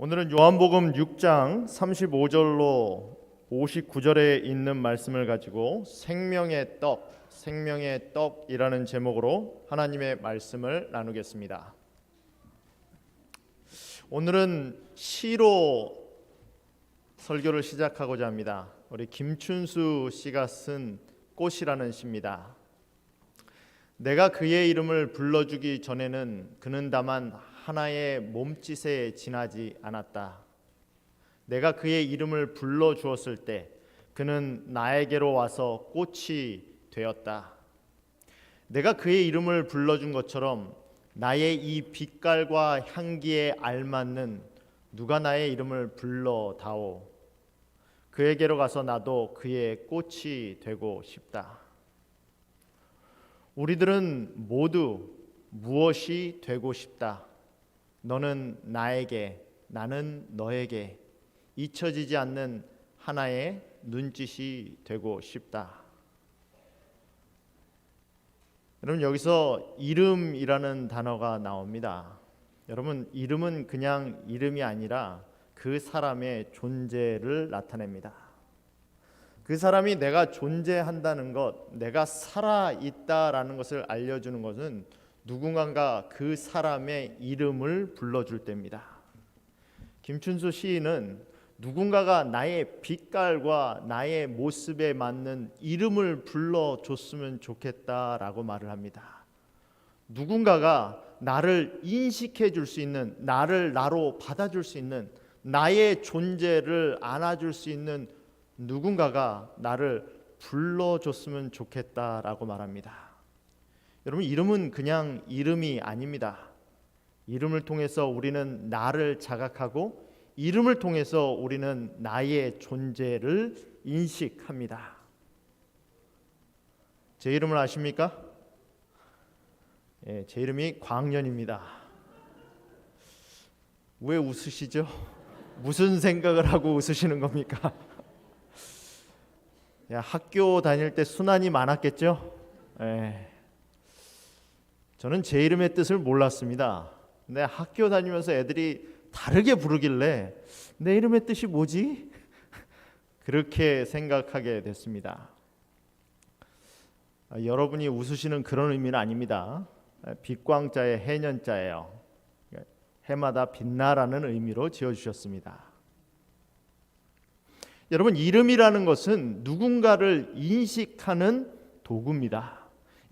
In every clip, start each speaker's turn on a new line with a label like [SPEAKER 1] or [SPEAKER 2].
[SPEAKER 1] 오늘은 요한복음 6장 35절로 59절에 있는 말씀을 가지고 생명의 떡이라는 제목으로 하나님의 말씀을 나누겠습니다. 오늘은 시로 설교를 시작하고자 합니다. 우리 김춘수 씨가 쓴 꽃이라는 시입니다. 내가 그의 이름을 불러주기 전에는 그는 다만 하나의 몸짓에 지나지 않았다. 내가 그의 이름을 불러주었을 때 그는 나에게로 와서 꽃이 되었다. 내가 그의 이름을 불러준 것처럼 나의 이 빛깔과 향기에 알맞는 누가 나의 이름을 불러다오. 그에게로 가서 나도 그의 꽃이 되고 싶다. 우리들은 모두 무엇이 되고 싶다. 너는 나에게, 나는 너에게 잊혀지지 않는 하나의 눈짓이 되고 싶다. 여러분, 여기서 이름이라는 단어가 나옵니다. 여러분, 이름은 그냥 이름이 아니라 그 사람의 존재를 나타냅니다. 그 사람이 내가 존재한다는 것, 내가 살아있다라는 것을 알려주는 것은 누군가가 그 사람의 이름을 불러줄 때입니다. 김춘수 시인은 누군가가 나의 빛깔과 나의 모습에 맞는 이름을 불러줬으면 좋겠다라고 말을 합니다. 누군가가 나를 인식해 줄 수 있는, 나를 나로 받아줄 수 있는, 나의 존재를 안아줄 수 있는 누군가가 나를 불러줬으면 좋겠다라고 말합니다. 여러분, 이름은 그냥 이름이 아닙니다. 이름을 통해서 우리는 나를 자각하고 이름을 통해서 우리는 나의 존재를 인식합니다. 제 이름을 아십니까? 제 이름이 광년입니다. 왜 웃으시죠? 무슨 생각을 하고 웃으시는 겁니까? 학교 다닐 때 순환이 많았겠죠? 저는 제 이름의 뜻을 몰랐습니다. 근데 학교 다니면서 애들이 다르게 부르길래 내 이름의 뜻이 뭐지? 그렇게 생각하게 됐습니다. 여러분이 웃으시는 그런 의미는 아닙니다. 빛광자의 해년자예요. 해마다 빛나라는 의미로 지어주셨습니다. 여러분, 이름이라는 것은 누군가를 인식하는 도구입니다.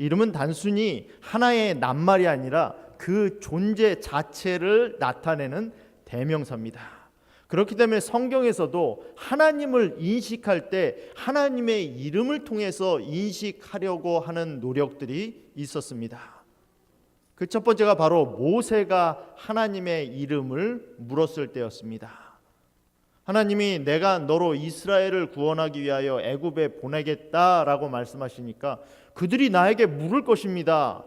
[SPEAKER 1] 이름은 단순히 하나의 낱말이 아니라 그 존재 자체를 나타내는 대명사입니다. 그렇기 때문에 성경에서도 하나님을 인식할 때 하나님의 이름을 통해서 인식하려고 하는 노력들이 있었습니다. 그 첫 번째가 바로 모세가 하나님의 이름을 물었을 때였습니다. 하나님이 내가 너로 이스라엘을 구원하기 위하여 애굽에 보내겠다라고 말씀하시니까 그들이 나에게 물을 것입니다.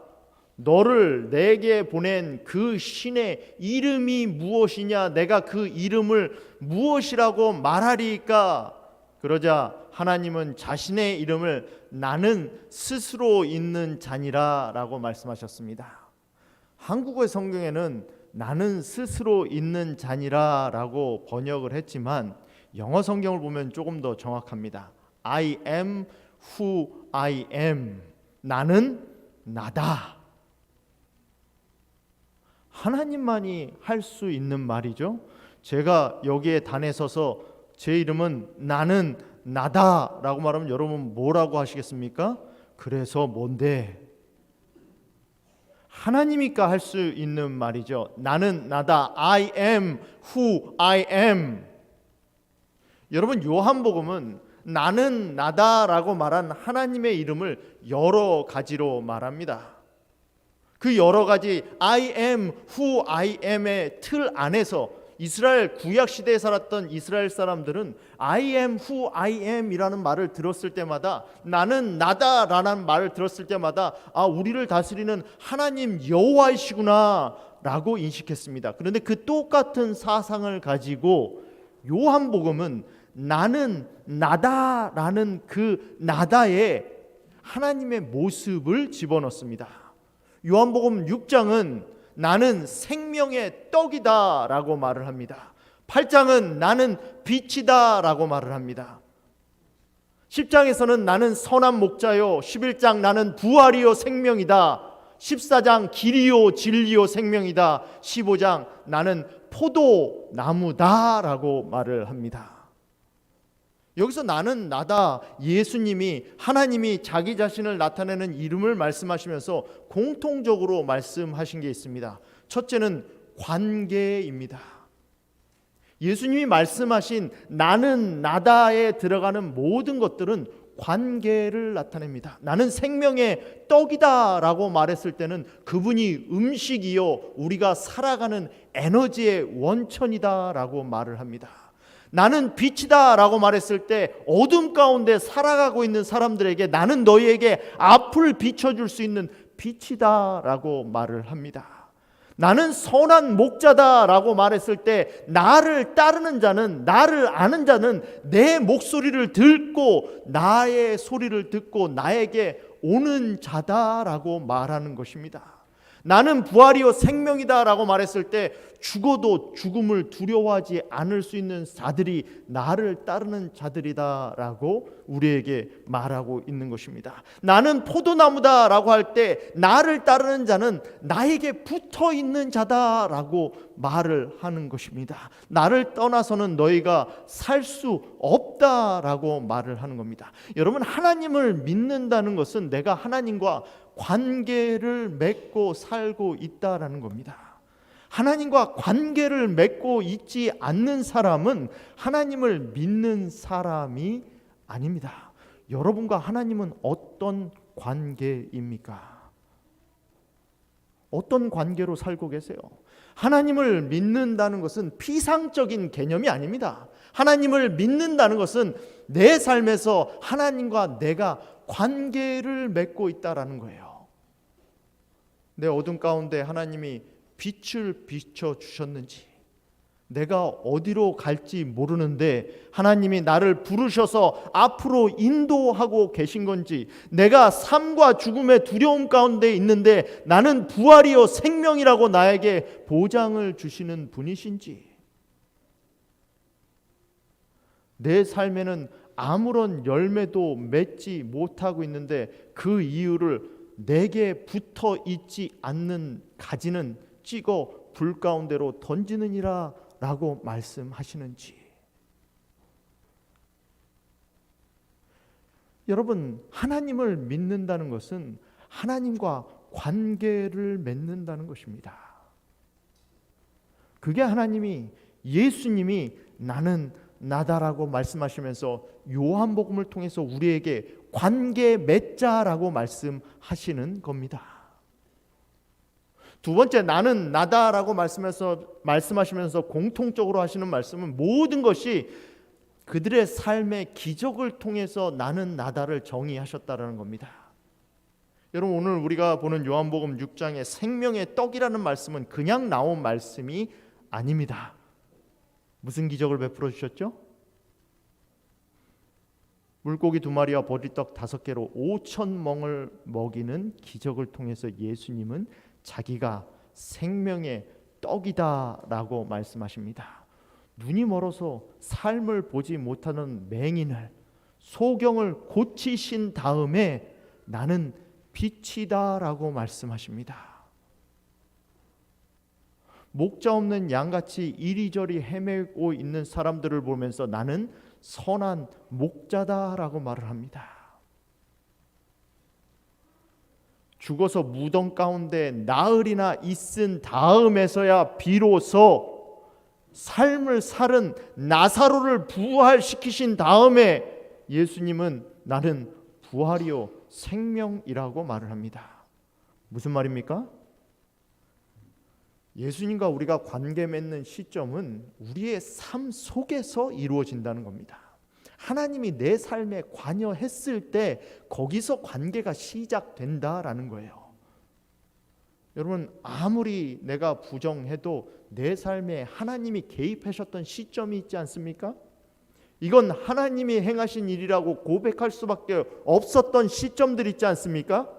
[SPEAKER 1] 너를 내게 보낸 그 신의 이름이 무엇이냐? 내가 그 이름을 무엇이라고 말하리까? 그러자 하나님은 자신의 이름을 나는 스스로 있는 자니라 라고 말씀하셨습니다. 한국어 성경에는 나는 스스로 있는 자니라 라고 번역을 했지만 영어 성경을 보면 조금 더 정확합니다. I am who I am. 나는 나다. 하나님만이 할 수 있는 말이죠. 제가 여기에 단에 서서 제 이름은 나는 나다 라고 말하면 여러분 뭐라고 하시겠습니까? 그래서 뭔데? 하나님이니까 할 수 있는 말이죠. 나는 나다. I am who I am. 여러분, 요한복음은 나는 나다라고 말한 하나님의 이름을 여러 가지로 말합니다. 그 여러 가지 I am who I am의 틀 안에서 이스라엘 구약 시대에 살았던 이스라엘 사람들은 I am who I am 이라는 말을 들었을 때마다, 나는 나다라는 말을 들었을 때마다 우리를 다스리는 하나님 여호와이시구나 라고 인식했습니다. 그런데 그 똑같은 사상을 가지고 요한복음은 나는 나다라는 그 나다에 하나님의 모습을 집어넣습니다. 요한복음 6장은 나는 생명의 떡이다 라고 말을 합니다. 8장은 나는 빛이다 라고 말을 합니다. 10장에서는 나는 선한 목자요, 11장 나는 부활이요 생명이다, 14장 길이요 진리요 생명이다, 15장 나는 포도나무다 라고 말을 합니다. 여기서 나는 나다, 예수님이, 하나님이 자기 자신을 나타내는 이름을 말씀하시면서 공통적으로 말씀하신 게 있습니다. 첫째는 관계입니다. 예수님이 말씀하신 나는 나다에 들어가는 모든 것들은 관계를 나타냅니다. 나는 생명의 떡이다 라고 말했을 때는 그분이 음식이요 우리가 살아가는 에너지의 원천이다 라고 말을 합니다. 나는 빛이다 라고 말했을 때 어둠 가운데 살아가고 있는 사람들에게 나는 너희에게 앞을 비춰줄 수 있는 빛이다 라고 말을 합니다. 나는 선한 목자다 라고 말했을 때 나를 따르는 자는, 나를 아는 자는 내 목소리를 듣고 나의 소리를 듣고 나에게 오는 자다 라고 말하는 것입니다. 나는 부활이요 생명이다 라고 말했을 때 죽어도 죽음을 두려워하지 않을 수 있는 자들이 나를 따르는 자들이다 라고 우리에게 말하고 있는 것입니다. 나는 포도나무다 라고 할 때 나를 따르는 자는 나에게 붙어 있는 자다 라고 말을 하는 것입니다. 나를 떠나서는 너희가 살 수 없다 라고 말을 하는 겁니다. 여러분, 하나님을 믿는다는 것은 내가 하나님과 관계를 맺고 살고 있다라는 겁니다. 하나님과 관계를 맺고 있지 않는 사람은 하나님을 믿는 사람이 아닙니다. 여러분과 하나님은 어떤 관계입니까? 어떤 관계로 살고 계세요? 하나님을 믿는다는 것은 피상적인 개념이 아닙니다. 하나님을 믿는다는 것은 내 삶에서 하나님과 내가 관계를 맺고 있다라는 거예요. 내 어둠 가운데 하나님이 빛을 비춰 주셨는지, 내가 어디로 갈지 모르는데 하나님이 나를 부르셔서 앞으로 인도하고 계신 건지, 내가 삶과 죽음의 두려움 가운데 있는데 나는 부활이요 생명이라고 나에게 보장을 주시는 분이신지, 내 삶에는 아무런 열매도 맺지 못하고 있는데 그 이유를 내게 붙어 있지 않는 가지는 찍어 불 가운데로 던지느니라 라고 말씀하시는지. 여러분, 하나님을 믿는다는 것은 하나님과 관계를 맺는다는 것입니다. 그게 하나님이, 예수님이 나는 나다라고 말씀하시면서 요한복음을 통해서 우리에게 관계 맺자라고 말씀하시는 겁니다. 두 번째, 나는 나다라고 말씀하시면서 공통적으로 하시는 말씀은 모든 것이 그들의 삶의 기적을 통해서 나는 나다를 정의하셨다라는 겁니다. 여러분, 오늘 우리가 보는 요한복음 6장의 생명의 떡이라는 말씀은 그냥 나온 말씀이 아닙니다. 무슨 기적을 베풀어 주셨죠? 물고기 2마리와 보리떡 5개로 5,000멍을 먹이는 기적을 통해서 예수님은 자기가 생명의 떡이다라고 말씀하십니다. 눈이 멀어서 삶을 보지 못하는 맹인을, 소경을 고치신 다음에 나는 빛이다라고 말씀하십니다. 목자 없는 양같이 이리저리 헤매고 있는 사람들을 보면서 나는 선한 목자다라고 말을 합니다. 죽어서 무덤 가운데 나흘이나 있은 다음에서야 비로소 삶을 살은 나사로를 부활시키신 다음에 예수님은 나는 부활이요 생명이라고 말을 합니다. 무슨 말입니까? 예수님과 우리가 관계 맺는 시점은 우리의 삶 속에서 이루어진다는 겁니다. 하나님이 내 삶에 관여했을 때 거기서 관계가 시작된다라는 거예요. 여러분, 아무리 내가 부정해도 내 삶에 하나님이 개입하셨던 시점이 있지 않습니까? 이건 하나님이 행하신 일이라고 고백할 수밖에 없었던 시점들 있지 않습니까?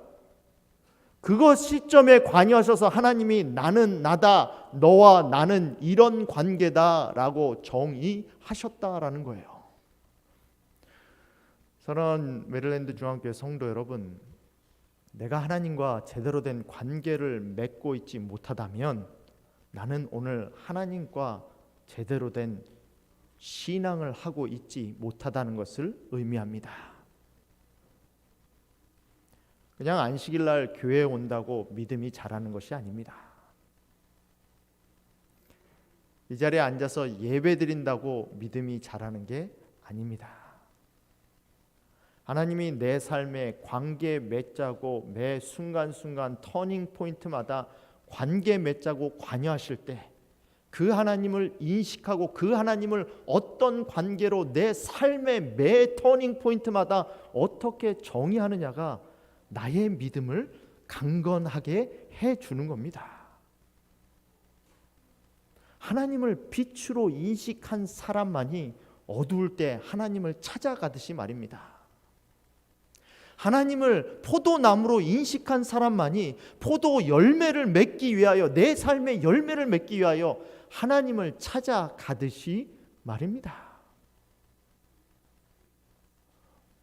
[SPEAKER 1] 그것 시점에 관여하셔서 하나님이 나는 나다, 너와 나는 이런 관계다라고 정의하셨다라는 거예요. 사랑하는 메릴랜드 중앙교회 성도 여러분, 내가 하나님과 제대로 된 관계를 맺고 있지 못하다면 나는 오늘 하나님과 제대로 된 신앙을 하고 있지 못하다는 것을 의미합니다. 그냥 안식일 날 교회에 온다고 믿음이 자라는 것이 아닙니다. 이 자리에 앉아서 예배 드린다고 믿음이 자라는 게 아닙니다. 하나님이 내 삶에 관계 맺자고 매 순간순간 터닝 포인트마다 관계 맺자고 관여하실 때 그 하나님을 인식하고 그 하나님을 어떤 관계로 내 삶의 매 터닝 포인트마다 어떻게 정의하느냐가 나의 믿음을 강건하게 해주는 겁니다. 하나님을 빛으로 인식한 사람만이 어두울 때 하나님을 찾아가듯이 말입니다. 하나님을 포도나무로 인식한 사람만이 포도 열매를 맺기 위하여, 내 삶의 열매를 맺기 위하여 하나님을 찾아가듯이 말입니다.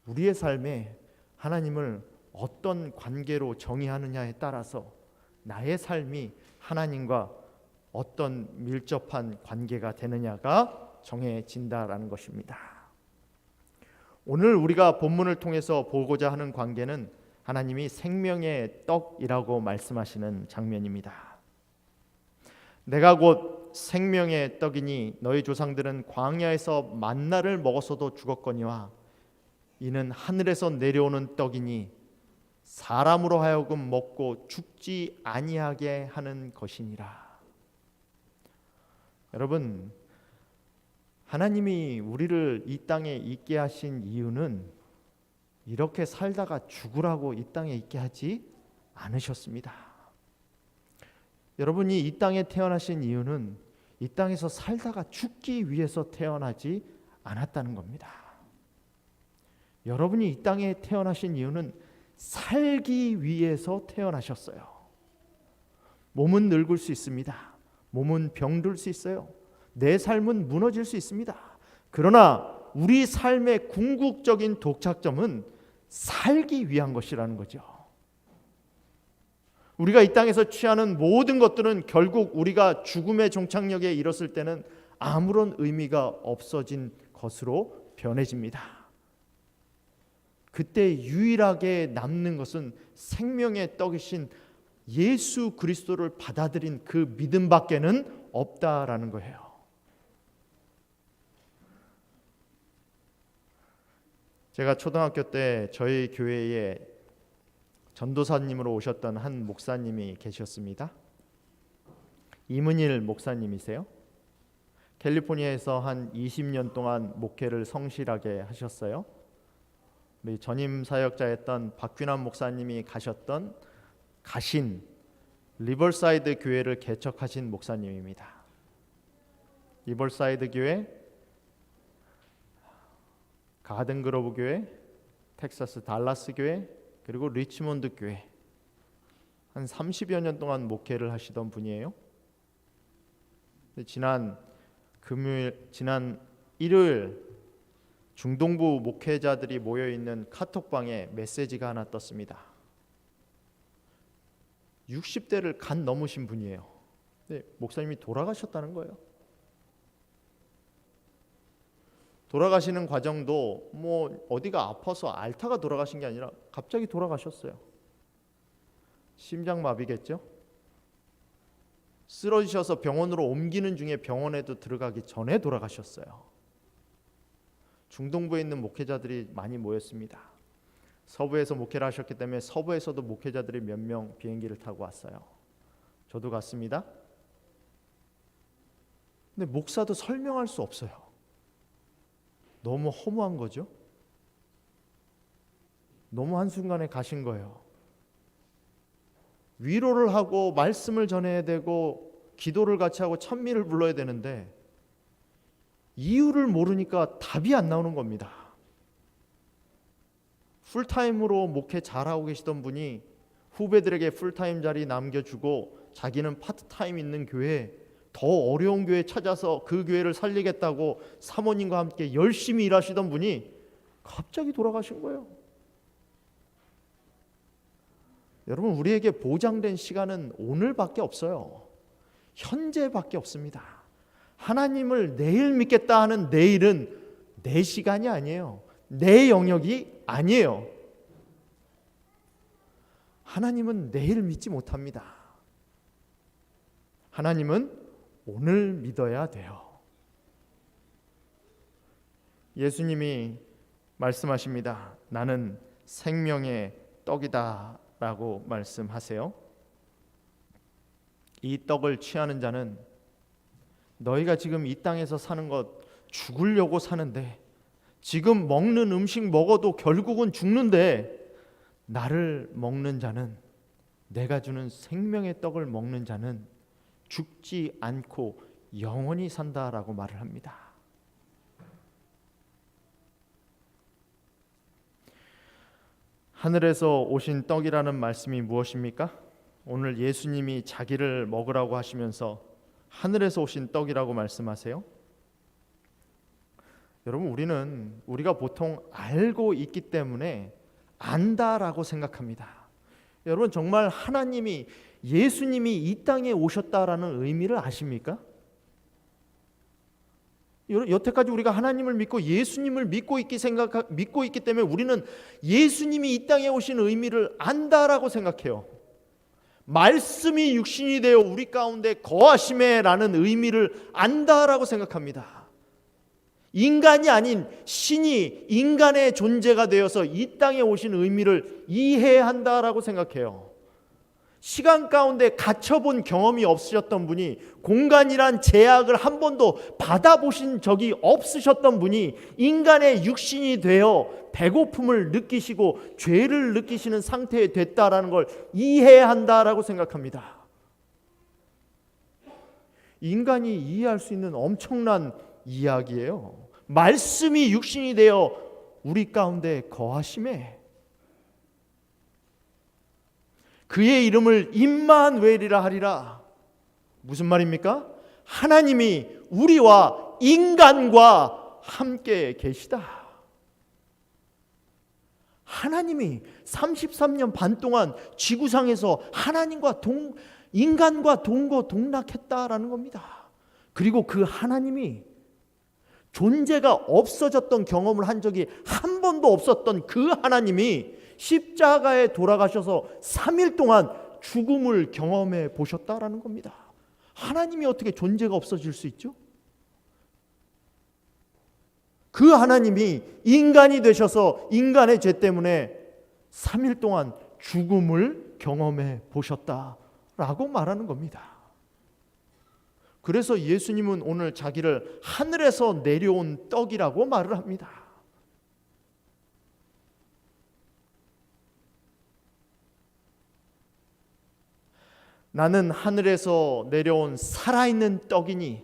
[SPEAKER 1] 우리의 삶에 하나님을 어떤 관계로 정의하느냐에 따라서 나의 삶이 하나님과 어떤 밀접한 관계가 되느냐가 정해진다라는 것입니다. 오늘 우리가 본문을 통해서 보고자 하는 관계는 하나님이 생명의 떡이라고 말씀하시는 장면입니다. 내가 곧 생명의 떡이니 너희 조상들은 광야에서 만나를 먹었어도 죽었거니와 이는 하늘에서 내려오는 떡이니 사람으로 하여금 먹고 죽지 아니하게 하는 것이니라. 여러분, 하나님이 우리를 이 땅에 있게 하신 이유는 이렇게 살다가 죽으라고 이 땅에 있게 하지 않으셨습니다. 여러분이 이 땅에 태어나신 이유는 이 땅에서 살다가 죽기 위해서 태어나지 않았다는 겁니다. 여러분이 이 땅에 태어나신 이유는 살기 위해서 태어나셨어요. 몸은 늙을 수 있습니다. 몸은 병들 수 있어요. 내 삶은 무너질 수 있습니다. 그러나 우리 삶의 궁극적인 도착점은 살기 위한 것이라는 거죠. 우리가 이 땅에서 취하는 모든 것들은 결국 우리가 죽음의 종착역에 이뤘을 때는 아무런 의미가 없어진 것으로 변해집니다. 그때 유일하게 남는 것은 생명의 떡이신 예수 그리스도를 받아들인 그 믿음밖에는 없다라는 거예요. 제가 초등학교 때 저희 교회에 전도사님으로 오셨던 한 목사님이 계셨습니다. 이문일 목사님이세요. 캘리포니아에서 한 20년 동안 목회를 성실하게 하셨어요. 우리 전임 사역자였던 박균환 목사님이 가신 리버사이드 교회를 개척하신 목사님입니다. 리버사이드 교회, 가든그로브 교회, 텍사스 달라스 교회, 그리고 리치몬드 교회, 한 30여 년 동안 목회를 하시던 분이에요. 지난 일요일 중동부 목회자들이 모여 있는 카톡방에 메시지가 하나 떴습니다. 60대를 간 넘으신 분이에요. 근데 목사님이 돌아가셨다는 거예요. 돌아가시는 과정도 뭐 어디가 아파서 앓다가 돌아가신 게 아니라 갑자기 돌아가셨어요. 심장마비겠죠? 쓰러지셔서 병원으로 옮기는 중에 병원에도 들어가기 전에 돌아가셨어요. 중동부에 있는 목회자들이 많이 모였습니다. 서부에서 목회를 하셨기 때문에 서부에서도 목회자들이 몇 명 비행기를 타고 왔어요. 저도 갔습니다. 근데 목사도 설명할 수 없어요. 너무 허무한 거죠. 너무 한순간에 가신 거예요. 위로를 하고 말씀을 전해야 되고 기도를 같이 하고 찬미를 불러야 되는데 이유를 모르니까 답이 안 나오는 겁니다. 풀타임으로 목회 잘하고 계시던 분이 후배들에게 풀타임 자리 남겨주고 자기는 파트타임 있는 교회, 더 어려운 교회 찾아서 그 교회를 살리겠다고 사모님과 함께 열심히 일하시던 분이 갑자기 돌아가신 거예요. 여러분, 우리에게 보장된 시간은 오늘밖에 없어요. 현재밖에 없습니다. 하나님을 내일 믿겠다 하는 내일은 내 시간이 아니에요. 내 영역이 아니에요. 하나님은 내일 믿지 못합니다. 하나님은 오늘 믿어야 돼요. 예수님이 말씀하십니다. 나는 생명의 떡이다 라고 말씀하세요. 이 떡을 취하는 자는 너희가 지금 이 땅에서 사는 것 죽으려고 사는데, 지금 먹는 음식 먹어도 결국은 죽는데, 나를 먹는 자는, 내가 주는 생명의 떡을 먹는 자는 죽지 않고 영원히 산다라고 말을 합니다. 하늘에서 오신 떡이라는 말씀이 무엇입니까? 오늘 예수님이 자기를 먹으라고 하시면서 하늘에서 오신 떡이라고 말씀하세요. 여러분, 우리가 보통 알고 있기 때문에 안다라고 생각합니다. 여러분, 정말 하나님이, 예수님이 이 땅에 오셨다라는 의미를 아십니까? 여태까지 우리가 하나님을 믿고 예수님을 믿고 있기 때문에 우리는 예수님이 이 땅에 오신 의미를 안다라고 생각해요. 말씀이 육신이 되어 우리 가운데 거하심에라는 의미를 안다라고 생각합니다. 인간이 아닌 신이 인간의 존재가 되어서 이 땅에 오신 의미를 이해한다라고 생각해요. 시간 가운데 갇혀본 경험이 없으셨던 분이, 공간이란 제약을 한 번도 받아보신 적이 없으셨던 분이 인간의 육신이 되어 배고픔을 느끼시고 죄를 느끼시는 상태에 됐다라는 걸 이해한다라고 생각합니다. 인간이 이해할 수 있는 엄청난 이야기예요. 말씀이 육신이 되어 우리 가운데 거하심에 그의 이름을 임마누엘이라 하리라. 무슨 말입니까? 하나님이 우리와 인간과 함께 계시다. 하나님이 33년 반 동안 지구상에서 인간과 동거동락했다라는 겁니다. 그리고 그 하나님이 존재가 없어졌던 경험을 한 적이 한 번도 없었던 그 하나님이 십자가에 돌아가셔서 3일 동안 죽음을 경험해 보셨다라는 겁니다. 하나님이 어떻게 존재가 없어질 수 있죠? 그 하나님이 인간이 되셔서 인간의 죄 때문에 3일 동안 죽음을 경험해 보셨다라고 말하는 겁니다. 그래서 예수님은 오늘 자기를 하늘에서 내려온 떡이라고 말을 합니다. 나는 하늘에서 내려온 살아있는 떡이니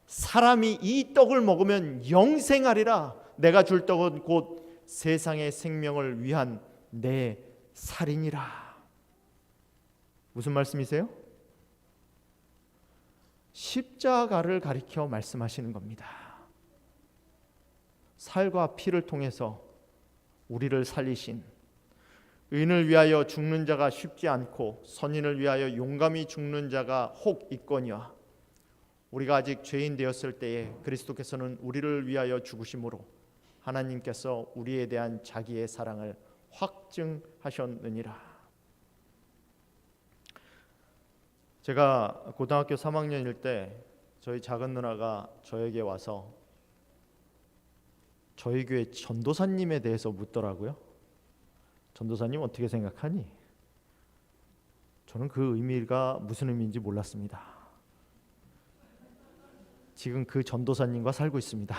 [SPEAKER 1] 사람이 이 떡을 먹으면 영생하리라. 내가 줄 떡은 곧 세상의 생명을 위한 내 살이니라. 무슨 말씀이세요? 십자가를 가리켜 말씀하시는 겁니다. 살과 피를 통해서 우리를 살리신, 의인을 위하여 죽는 자가 쉽지 않고 선인을 위하여 용감히 죽는 자가 혹 있거니와, 우리가 아직 죄인 되었을 때에 그리스도께서는 우리를 위하여 죽으심으로 하나님께서 우리에 대한 자기의 사랑을 확증하셨느니라. 제가 고등학교 3학년일 때 저희 작은 누나가 저에게 와서 저희 교회 전도사님에 대해서 묻더라고요. 전도사님 어떻게 생각하니? 저는 그 의미가 무슨 의미인지 몰랐습니다. 지금 그 전도사님과 살고 있습니다.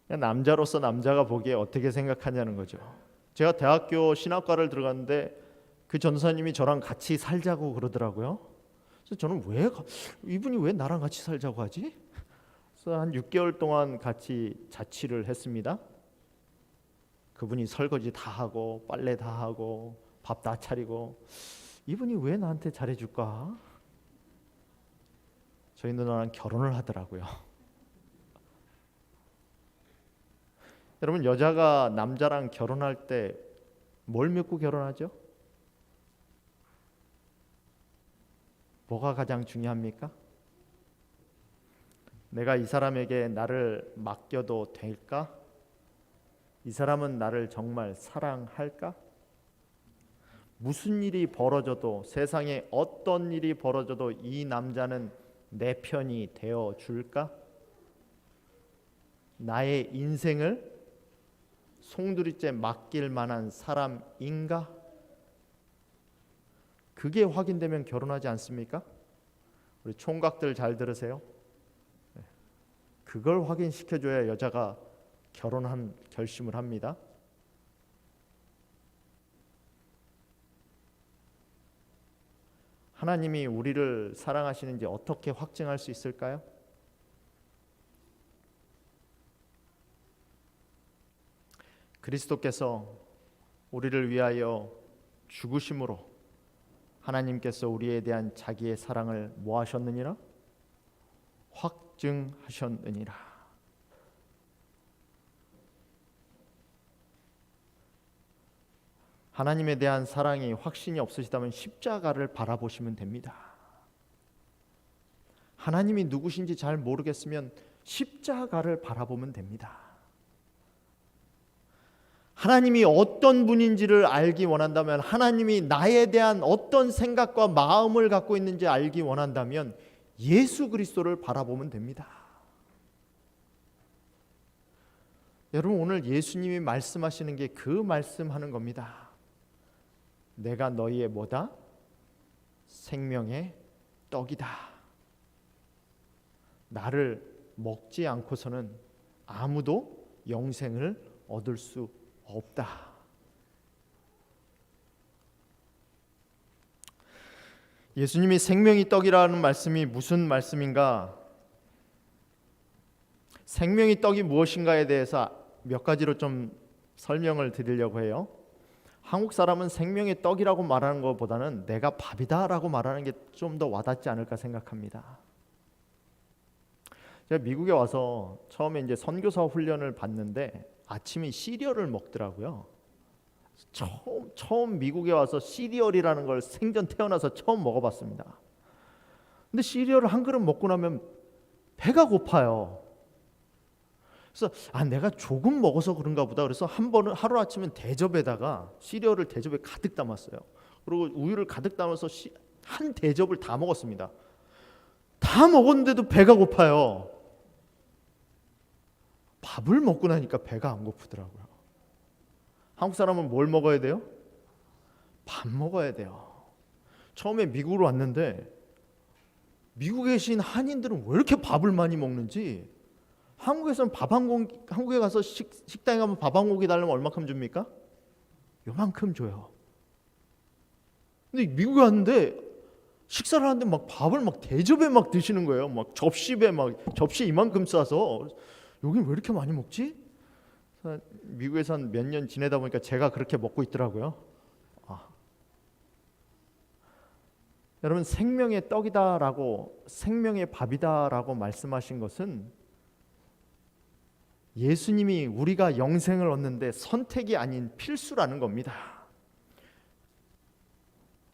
[SPEAKER 1] 남자로서 남자가 보기에 어떻게 생각하냐는 거죠. 제가 대학교 신학과를 들어갔는데 그 전도사님이 저랑 같이 살자고 그러더라고요. 그래서 저는 이분이 왜 나랑 같이 살자고 하지? 그래서 한 6개월 동안 같이 자취를 했습니다. 그분이 설거지 다 하고 빨래 다 하고 밥 다 차리고 이분이 왜 나한테 잘해줄까? 저희 누나랑 결혼을 하더라고요. 여러분, 여자가 남자랑 결혼할 때 뭘 믿고 결혼하죠? 뭐가 가장 중요합니까? 내가 이 사람에게 나를 맡겨도 될까? 이 사람은 나를 정말 사랑할까? 무슨 일이 벌어져도, 세상에 어떤 일이 벌어져도 이 남자는 내 편이 되어 줄까? 나의 인생을 송두리째 맡길 만한 사람인가? 그게 확인되면 결혼하지 않습니까? 우리 총각들 잘 들으세요. 그걸 확인시켜줘야 여자가 결혼한 결심을 합니다. 하나님이 우리를 사랑하시는지 어떻게 확증할 수 있을까요? 그리스도께서 우리를 위하여 죽으심으로 하나님께서 우리에 대한 자기의 사랑을 뭐 하셨느니라? 확증하셨느니라. 하나님에 대한 사랑이 확신이 없으시다면 십자가를 바라보시면 됩니다. 하나님이 누구신지 잘 모르겠으면 십자가를 바라보면 됩니다. 하나님이 어떤 분인지를 알기 원한다면, 하나님이 나에 대한 어떤 생각과 마음을 갖고 있는지 알기 원한다면 예수 그리스도를 바라보면 됩니다. 여러분, 오늘 예수님이 말씀하시는 게 그 말씀하는 겁니다. 내가 너희의 뭐다? 생명의 떡이다. 나를 먹지 않고서는 아무도 영생을 얻을 수 없다. 예수님이 생명이 떡이라는 말씀이 무슨 말씀인가? 생명이 떡이 무엇인가에 대해서 몇 가지로 좀 설명을 드리려고 해요. 한국 사람은 생명의 떡이라고 말하는 것보다는 내가 밥이다라고 말하는 게 좀 더 와닿지 않을까 생각합니다. 제가 미국에 와서 처음에 이제 선교사 훈련을 받는데 아침에 시리얼을 먹더라고요. 처음 미국에 와서 시리얼이라는 걸 생전 태어나서 처음 먹어봤습니다. 근데 시리얼을 한 그릇 먹고 나면 배가 고파요. 그래서 내가 조금 먹어서 그런가 보다. 그래서 한 번은 하루아침에 대접에다가 시리얼을 대접에 가득 담았어요. 그리고 우유를 가득 담아서 한 대접을 다 먹었습니다. 다 먹었는데도 배가 고파요. 밥을 먹고 나니까 배가 안 고프더라고요. 한국 사람은 뭘 먹어야 돼요? 밥 먹어야 돼요. 처음에 미국으로 왔는데 미국에 계신 한인들은 왜 이렇게 밥을 많이 먹는지, 한국에서는 한국에 가서 식당에 가면 밥 한 공기 달라면 얼마큼 줍니까? 요만큼 줘요. 근데 미국에 왔는데 식사를 하는데 막 밥을 막 대접에 막 드시는 거예요. 막 접시 이만큼 싸서 여긴 왜 이렇게 많이 먹지? 미국에서 한 몇 년 지내다 보니까 제가 그렇게 먹고 있더라고요. 여러분, 생명의 떡이다라고, 생명의 밥이다라고 말씀하신 것은 예수님이 우리가 영생을 얻는데 선택이 아닌 필수라는 겁니다.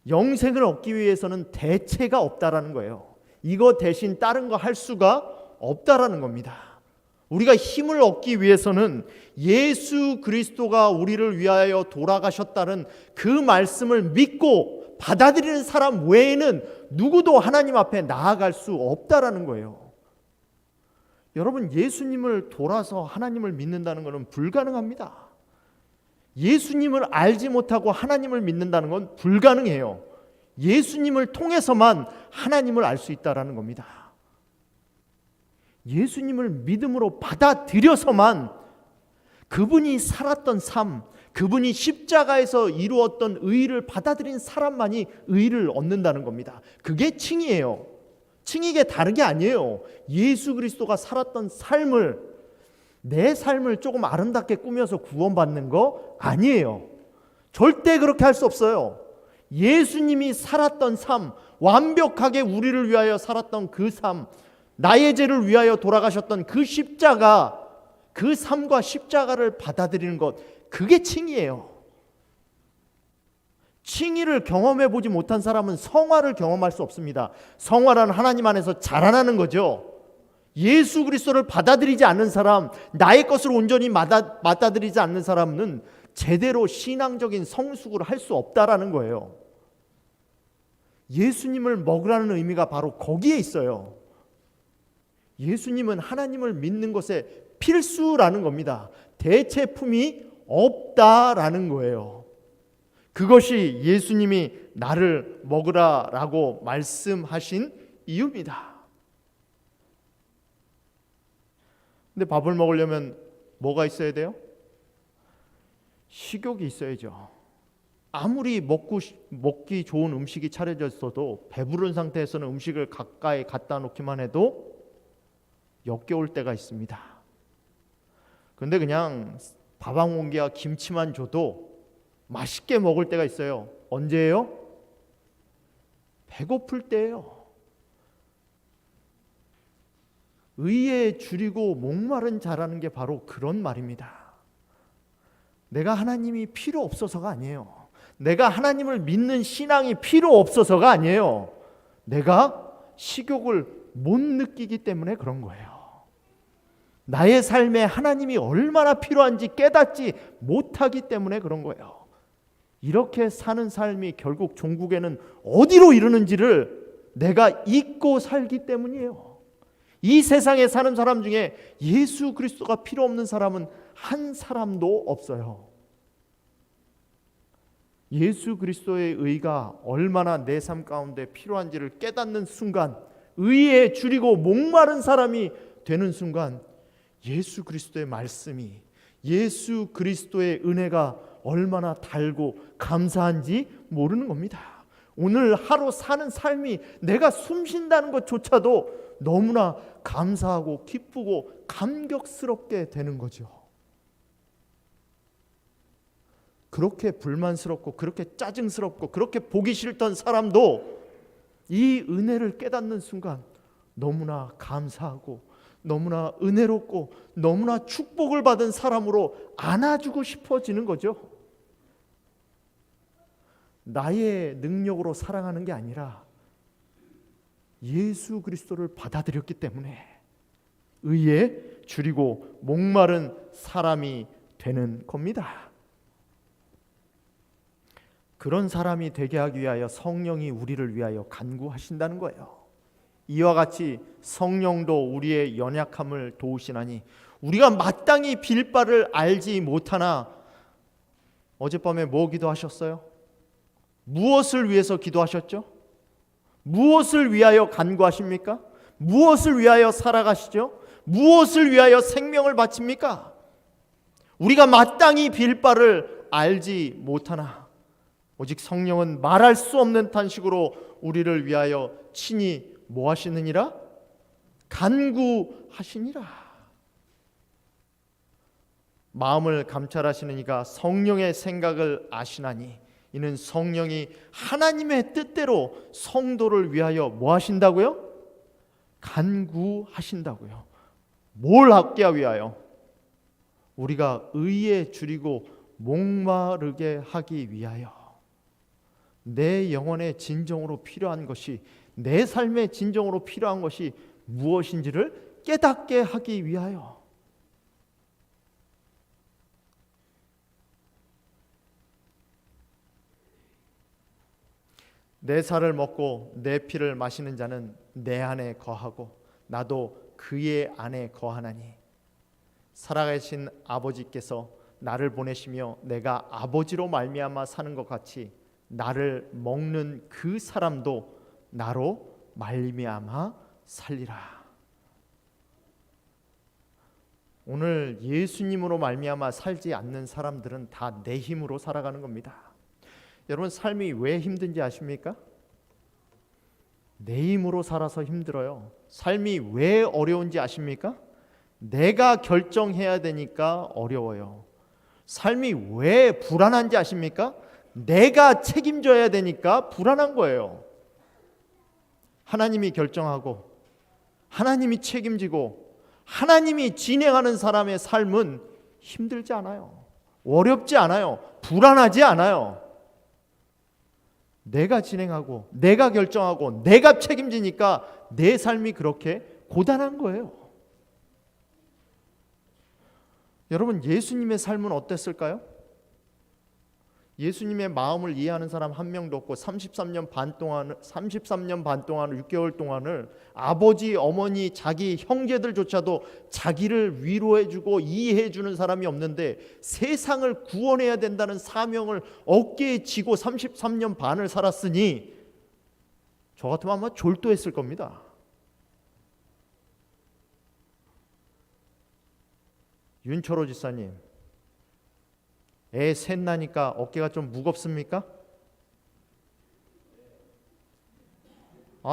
[SPEAKER 1] 영생을 얻기 위해서는 대체가 없다라는 거예요. 이거 대신 다른 거 할 수가 없다라는 겁니다. 우리가 힘을 얻기 위해서는 예수 그리스도가 우리를 위하여 돌아가셨다는 그 말씀을 믿고 받아들이는 사람 외에는 누구도 하나님 앞에 나아갈 수 없다라는 거예요. 여러분, 예수님을 돌아서 하나님을 믿는다는 것은 불가능합니다. 예수님을 알지 못하고 하나님을 믿는다는 건 불가능해요. 예수님을 통해서만 하나님을 알 수 있다라는 겁니다. 예수님을 믿음으로 받아들여서만 그분이 살았던 삶, 그분이 십자가에서 이루었던 의를 받아들인 사람만이 의를 얻는다는 겁니다. 그게 칭의예요. 칭의가 다른 게 아니에요. 예수 그리스도가 살았던 삶을 내 삶을 조금 아름답게 꾸며서 구원받는 거 아니에요. 절대 그렇게 할 수 없어요. 예수님이 살았던 삶, 완벽하게 우리를 위하여 살았던 그 삶, 나의 죄를 위하여 돌아가셨던 그 십자가, 그 삶과 십자가를 받아들이는 것, 그게 칭의예요. 칭의를 경험해 보지 못한 사람은 성화를 경험할 수 없습니다. 성화란 하나님 안에서 자라나는 거죠. 예수 그리스도를 받아들이지 않는 사람, 나의 것을 온전히 받아들이지 않는 사람은 제대로 신앙적인 성숙을 할 수 없다라는 거예요. 예수님을 먹으라는 의미가 바로 거기에 있어요. 예수님은 하나님을 믿는 것에 필수라는 겁니다. 대체품이 없다라는 거예요. 그것이 예수님이 나를 먹으라라고 말씀하신 이유입니다. 근데 밥을 먹으려면 뭐가 있어야 돼요? 식욕이 있어야죠. 아무리 먹기 좋은 음식이 차려져 있어도 배부른 상태에서는 음식을 가까이 갖다 놓기만 해도 역겨울 때가 있습니다. 그런데 그냥 밥 한 공기와 김치만 줘도 맛있게 먹을 때가 있어요. 언제예요? 배고플 때예요. 의에 줄이고 목마른 자라는 게 바로 그런 말입니다. 내가 하나님이 필요 없어서가 아니에요. 내가 하나님을 믿는 신앙이 필요 없어서가 아니에요. 내가 식욕을 못 느끼기 때문에 그런 거예요. 나의 삶에 하나님이 얼마나 필요한지 깨닫지 못하기 때문에 그런 거예요. 이렇게 사는 삶이 결국 종국에는 어디로 이르는지를 내가 잊고 살기 때문이에요. 이 세상에 사는 사람 중에 예수 그리스도가 필요 없는 사람은 한 사람도 없어요. 예수 그리스도의 의가 얼마나 내 삶 가운데 필요한지를 깨닫는 순간, 의에 줄이고 목마른 사람이 되는 순간 예수 그리스도의 말씀이, 예수 그리스도의 은혜가 얼마나 달고 감사한지 모르는 겁니다. 오늘 하루 사는 삶이 내가 숨 쉰다는 것조차도 너무나 감사하고 기쁘고 감격스럽게 되는 거죠. 그렇게 불만스럽고 그렇게 짜증스럽고 그렇게 보기 싫던 사람도 이 은혜를 깨닫는 순간 너무나 감사하고 너무나 은혜롭고 너무나 축복을 받은 사람으로 안아주고 싶어지는 거죠. 나의 능력으로 사랑하는 게 아니라 예수 그리스도를 받아들였기 때문에 의에 줄이고 목마른 사람이 되는 겁니다. 그런 사람이 되게 하기 위하여 성령이 우리를 위하여 간구하신다는 거예요. 이와 같이 성령도 우리의 연약함을 도우시나니 우리가 마땅히 빌 바를 알지 못하나. 어젯밤에 뭐 기도하셨어요? 무엇을 위해서 기도하셨죠? 무엇을 위하여 간구하십니까? 무엇을 위하여 살아가시죠? 무엇을 위하여 생명을 바칩니까? 우리가 마땅히 빌 바를 알지 못하나 오직 성령은 말할 수 없는 탄식으로 우리를 위하여 친히 뭐 하시느니라? 간구하시니라. 마음을 감찰하시는 이가 성령의 생각을 아시나니 이는 성령이 하나님의 뜻대로 성도를 위하여 뭐 하신다고요? 간구하신다고요. 뭘 얻기 위하여? 우리가 의에 줄이고 목마르게 하기 위하여. 내 영혼의 진정으로 필요한 것이, 내 삶의 진정으로 필요한 것이 무엇인지를 깨닫게 하기 위하여. 내 살을 먹고 내 피를 마시는 자는 내 안에 거하고 나도 그의 안에 거하나니 살아계신 아버지께서 나를 보내시며 내가 아버지로 말미암아 사는 것 같이 나를 먹는 그 사람도 나로 말미암아 살리라. 오늘 예수님으로 말미암아 살지 않는 사람들은 다 내 힘으로 살아가는 겁니다. 여러분, 삶이 왜 힘든지 아십니까? 내 힘으로 살아서 힘들어요. 삶이 왜 어려운지 아십니까? 내가 결정해야 되니까 어려워요. 삶이 왜 불안한지 아십니까? 내가 책임져야 되니까 불안한 거예요. 하나님이 결정하고 하나님이 책임지고 하나님이 진행하는 사람의 삶은 힘들지 않아요. 어렵지 않아요. 불안하지 않아요. 내가 진행하고 내가 결정하고 내가 책임지니까 내 삶이 그렇게 고단한 거예요. 여러분, 예수님의 삶은 어땠을까요? 예수님의 마음을 이해하는 사람 한 명도 없고 33년 반 동안 6개월 동안을 아버지, 어머니, 자기 형제들조차도 자기를 위로해주고 이해해주는 사람이 없는데 세상을 구원해야 된다는 사명을 어깨에 지고 33년 반을 살았으니 저 같으면 아마 졸도했을 겁니다. 윤철호 지사님, 애 셋 나니까 어깨가 좀 무겁습니까?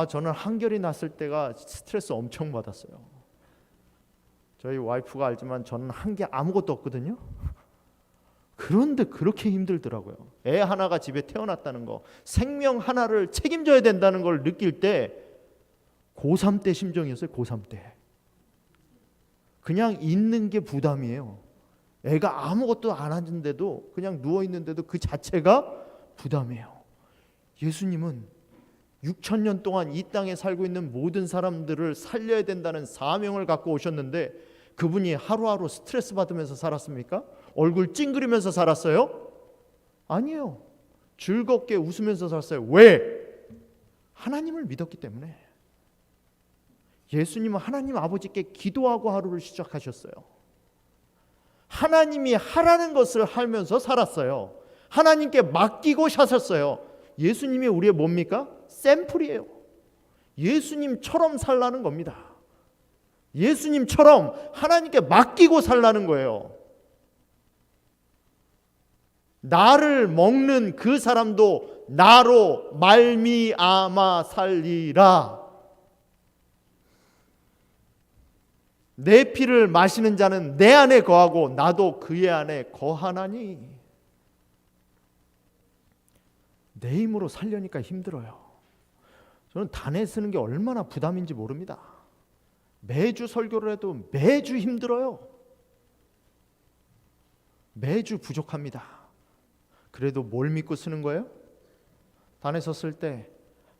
[SPEAKER 1] 저는 한결이 났을 때가 스트레스 엄청 받았어요. 저희 와이프가 알지만 저는 한 게 아무것도 없거든요. 그런데 그렇게 힘들더라고요. 애 하나가 집에 태어났다는 거, 생명 하나를 책임져야 된다는 걸 느낄 때 고3 때 심정이었어요. 고3 때. 그냥 있는 게 부담이에요. 애가 아무것도 안 하는데도 그냥 누워있는데도 그 자체가 부담이에요. 예수님은 6,000년 동안 이 땅에 살고 있는 모든 사람들을 살려야 된다는 사명을 갖고 오셨는데 그분이 하루하루 스트레스 받으면서 살았습니까? 얼굴 찡그리면서 살았어요? 아니에요. 즐겁게 웃으면서 살았어요. 왜? 하나님을 믿었기 때문에. 예수님은 하나님 아버지께 기도하고 하루를 시작하셨어요. 하나님이 하라는 것을 하면서 살았어요. 하나님께 맡기고 사셨어요. 예수님이 우리의 뭡니까? 샘플이에요. 예수님처럼 살라는 겁니다. 예수님처럼 하나님께 맡기고 살라는 거예요. 나를 먹는 그 사람도 나로 말미암아 살리라. 내 피를 마시는 자는 내 안에 거하고 나도 그의 안에 거하나니. 내 힘으로 살려니까 힘들어요. 저는 단에 쓰는 게 얼마나 부담인지 모릅니다. 매주 설교를 해도 매주 힘들어요. 매주 부족합니다. 그래도 뭘 믿고 쓰는 거예요? 단에 섰을 때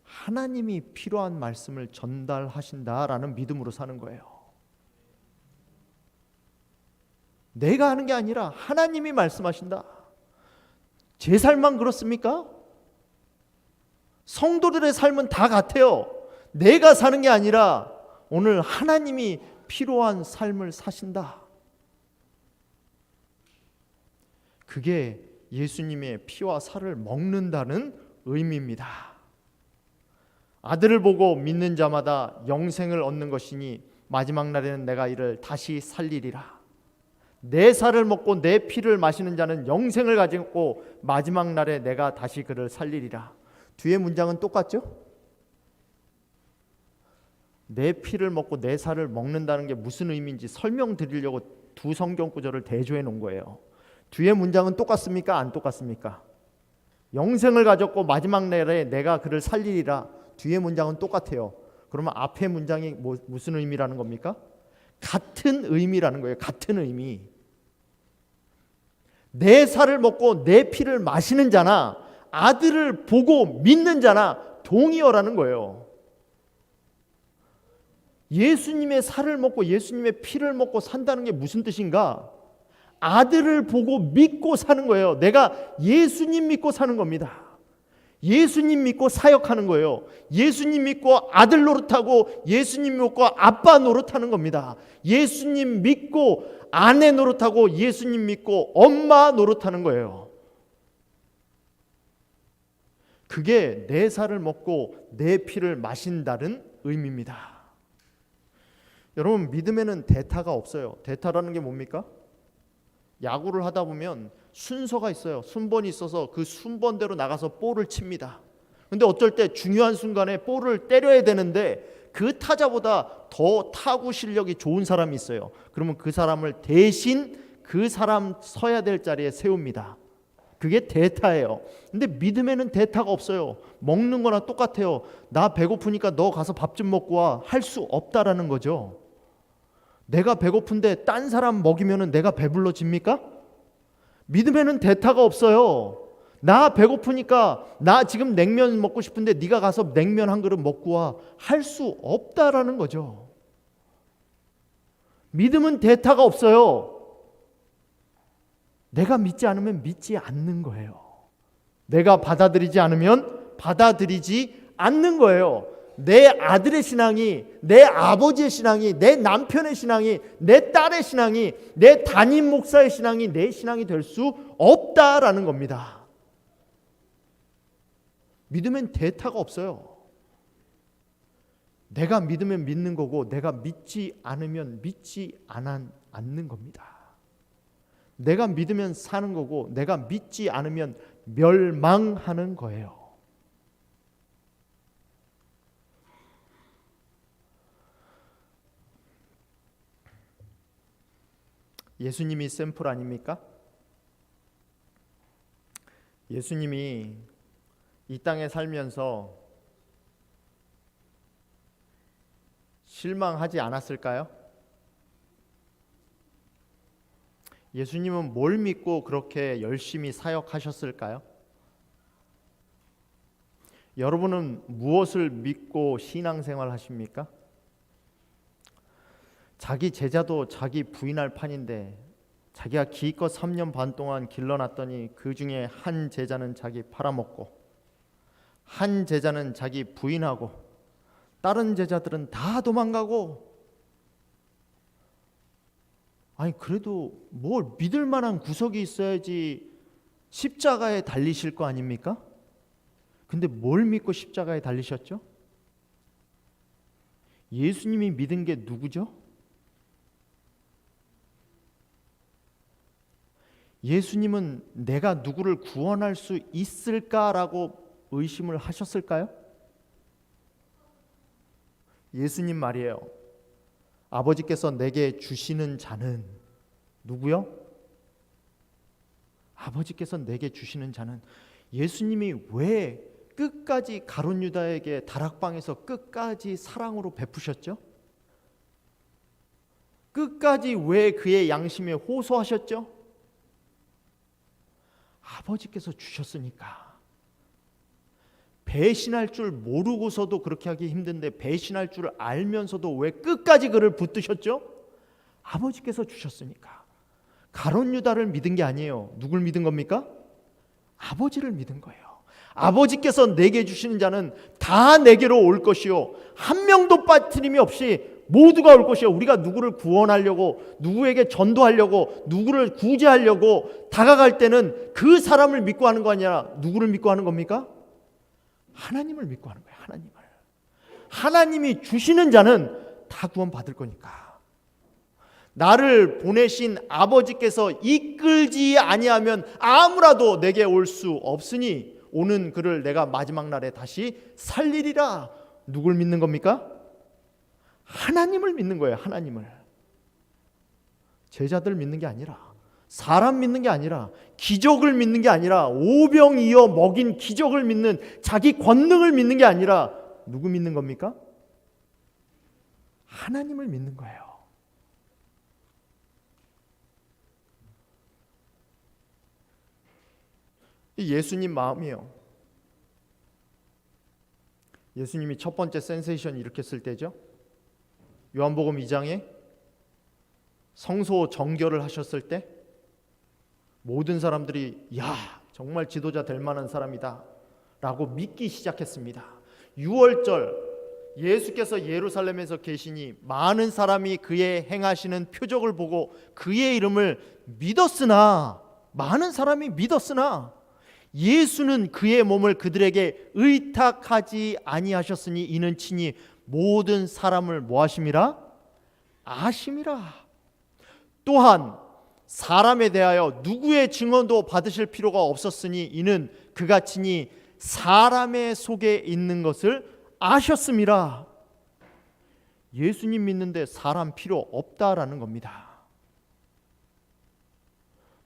[SPEAKER 1] 하나님이 필요한 말씀을 전달하신다라는 믿음으로 사는 거예요. 내가 하는 게 아니라 하나님이 말씀하신다. 제 삶만 그렇습니까? 성도들의 삶은 다 같아요. 내가 사는 게 아니라 오늘 하나님이 필요한 삶을 사신다. 그게 예수님의 피와 살을 먹는다는 의미입니다. 아들을 보고 믿는 자마다 영생을 얻는 것이니 마지막 날에는 내가 이를 다시 살리리라. 내 살을 먹고 내 피를 마시는 자는 영생을 가지고 마지막 날에 내가 다시 그를 살리리라. 뒤에 문장은 똑같죠? 내 피를 먹고 내 살을 먹는다는 게 무슨 의미인지 설명드리려고 두 성경 구절을 대조해 놓은 거예요. 뒤에 문장은 똑같습니까? 안 똑같습니까? 영생을 가졌고 마지막 날에 내가 그를 살리리라. 뒤에 문장은 똑같아요. 그러면 앞에 문장이 무슨 의미라는 겁니까? 같은 의미라는 거예요. 같은 의미. 내 살을 먹고 내 피를 마시는 자나 아들을 보고 믿는 자나 동의어라는 거예요. 예수님의 살을 먹고 예수님의 피를 먹고 산다는 게 무슨 뜻인가? 아들을 보고 믿고 사는 거예요. 내가 예수님 믿고 사는 겁니다. 예수님 믿고 사역하는 거예요. 예수님 믿고 아들 노릇하고 예수님 믿고 아빠 노릇하는 겁니다. 예수님 믿고 아내 노릇하고 예수님 믿고 엄마 노릇하는 거예요. 그게 내 살을 먹고 내 피를 마신다는 의미입니다. 여러분, 믿음에는 대타가 없어요. 대타라는 게 뭡니까? 야구를 하다 보면 순서가 있어요. 순번이 있어서 그 순번대로 나가서 볼을 칩니다. 근데 어쩔 때 중요한 순간에 볼을 때려야 되는데 그 타자보다 더 타구 실력이 좋은 사람이 있어요. 그러면 그 사람을 대신 그 사람 서야 될 자리에 세웁니다. 그게 대타예요. 근데 믿음에는 대타가 없어요. 먹는 거나 똑같아요. 나 배고프니까 너 가서 밥 좀 먹고 와. 할 수 없다라는 거죠. 내가 배고픈데 딴 사람 먹이면 내가 배불러집니까? 믿음에는 대타가 없어요. 나 배고프니까 나 지금 냉면 먹고 싶은데 네가 가서 냉면 한 그릇 먹고 와. 할 수 없다라는 거죠. 믿음은 대타가 없어요. 내가 믿지 않으면 믿지 않는 거예요. 내가 받아들이지 않으면 받아들이지 않는 거예요. 내 아들의 신앙이, 내 아버지의 신앙이, 내 남편의 신앙이, 내 딸의 신앙이, 내 담임 목사의 신앙이 내 신앙이 될 수 없다라는 겁니다. 믿으면 대타가 없어요. 내가 믿으면 믿는 거고 내가 믿지 않으면 믿지 않는 겁니다. 내가 믿으면 사는 거고 내가 믿지 않으면 멸망하는 거예요. 예수님이 샘플 아닙니까? 예수님이 이 땅에 살면서 실망하지 않았을까요? 예수님은 뭘 믿고 그렇게 열심히 사역하셨을까요? 여러분은 무엇을 믿고 신앙생활 하십니까? 자기 제자도 자기 부인할 판인데 자기가 기껏 3년 반 동안 길러놨더니 그 중에 한 제자는 자기 팔아먹고 한 제자는 자기 부인하고 다른 제자들은 다 도망가고, 아니 그래도 뭘 믿을 만한 구석이 있어야지 십자가에 달리실 거 아닙니까? 근데 뭘 믿고 십자가에 달리셨죠? 예수님이 믿은 게 누구죠? 예수님은 내가 누구를 구원할 수 있을까라고 의심을 하셨을까요? 예수님 말이에요. 아버지께서 내게 주시는 자는 누구요? 아버지께서 내게 주시는 자는. 예수님이 왜 끝까지 가룟 유다에게 다락방에서 끝까지 사랑으로 베푸셨죠? 끝까지 왜 그의 양심에 호소하셨죠? 아버지께서 주셨으니까. 배신할 줄 모르고서도 그렇게 하기 힘든데 배신할 줄 알면서도 왜 끝까지 그를 붙드셨죠? 아버지께서 주셨으니까. 가룟 유다를 믿은 게 아니에요. 누굴 믿은 겁니까? 아버지를 믿은 거예요. 아버지께서 내게 주시는 자는 다 내게로 올 것이요 한 명도 빠뜨림이 없이 모두가 올 것이요. 우리가 누구를 구원하려고, 누구에게 전도하려고, 누구를 구제하려고 다가갈 때는 그 사람을 믿고 하는 거 아니라 누구를 믿고 하는 겁니까? 하나님을 믿고 하는 거예요. 하나님을. 하나님이 주시는 자는 다 구원 받을 거니까. 나를 보내신 아버지께서 이끌지 아니하면 아무라도 내게 올 수 없으니 오는 그를 내가 마지막 날에 다시 살리리라. 누굴 믿는 겁니까? 하나님을 믿는 거예요. 하나님을. 제자들 믿는 게 아니라, 사람 믿는 게 아니라, 기적을 믿는 게 아니라, 오병이어 먹인 기적을 믿는, 자기 권능을 믿는 게 아니라 누구 믿는 겁니까? 하나님을 믿는 거예요. 이 예수님 마음이에요. 예수님이 첫 번째 센세이션 일으켰을 때죠. 요한복음 2장에 성소 정결을 하셨을 때 모든 사람들이 야 정말 지도자 될 만한 사람이다 라고 믿기 시작했습니다. 6월절 예수께서 예루살렘에서 계시니 많은 사람이 그의 행하시는 표적을 보고 그의 이름을 믿었으나, 많은 사람이 믿었으나 예수는 그의 몸을 그들에게 의탁하지 아니하셨으니 이는 친히 모든 사람을 뭐하심이라? 아심이라. 또한 사람에 대하여 누구의 증언도 받으실 필요가 없었으니 이는 그가 친히 사람의 속에 있는 것을 아셨음이라. 예수님 믿는데 사람 필요 없다라는 겁니다.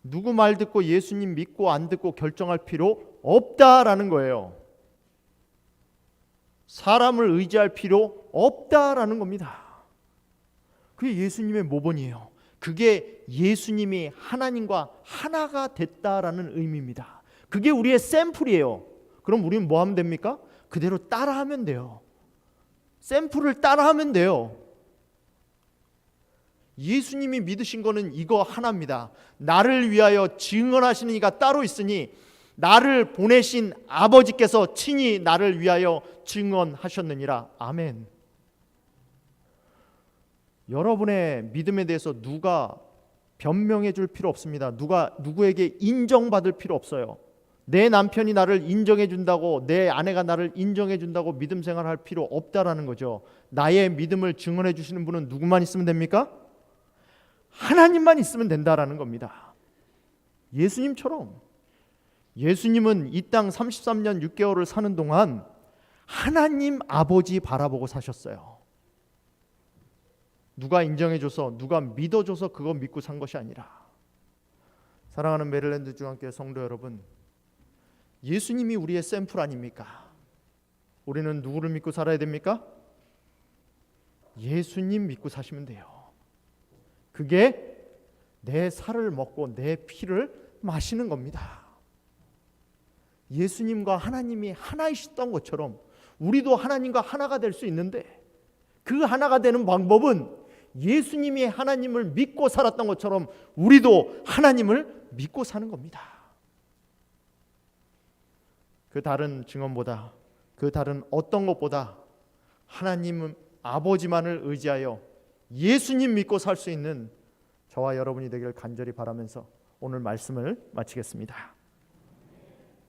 [SPEAKER 1] 누구 말 듣고 예수님 믿고 안 듣고 결정할 필요 없다라는 거예요. 사람을 의지할 필요 없다라는 겁니다. 그게 예수님의 모본이에요. 그게 예수님이 하나님과 하나가 됐다라는 의미입니다. 그게 우리의 샘플이에요. 그럼 우리는 뭐 하면 됩니까? 그대로 따라하면 돼요. 샘플을 따라하면 돼요. 예수님이 믿으신 거는 이거 하나입니다. 나를 위하여 증언하시는 이가 따로 있으니 나를 보내신 아버지께서 친히 나를 위하여 증언하셨느니라. 아멘. 여러분의 믿음에 대해서 누가 변명해 줄 필요 없습니다. 누구에게 인정받을 필요 없어요. 내 남편이 나를 인정해 준다고, 내 아내가 나를 인정해 준다고 믿음 생활할 필요 없다라는 거죠. 나의 믿음을 증언해 주시는 분은 누구만 있으면 됩니까? 하나님만 있으면 된다라는 겁니다. 예수님처럼. 예수님은 이 땅 33년 6개월을 사는 동안 하나님 아버지 바라보고 사셨어요. 누가 인정해줘서, 누가 믿어줘서 그거 믿고 산 것이 아니라. 사랑하는 메릴랜드 중앙교회 성도 여러분, 예수님이 우리의 샘플 아닙니까? 우리는 누구를 믿고 살아야 됩니까? 예수님 믿고 사시면 돼요. 그게 내 살을 먹고 내 피를 마시는 겁니다. 예수님과 하나님이 하나이셨던 것처럼 우리도 하나님과 하나가 될 수 있는데, 그 하나가 되는 방법은 예수님이 하나님을 믿고 살았던 것처럼 우리도 하나님을 믿고 사는 겁니다. 그 다른 증언보다, 그 다른 어떤 것보다 하나님 아버지만을 의지하여 예수님 믿고 살 수 있는 저와 여러분이 되기를 간절히 바라면서 오늘 말씀을 마치겠습니다.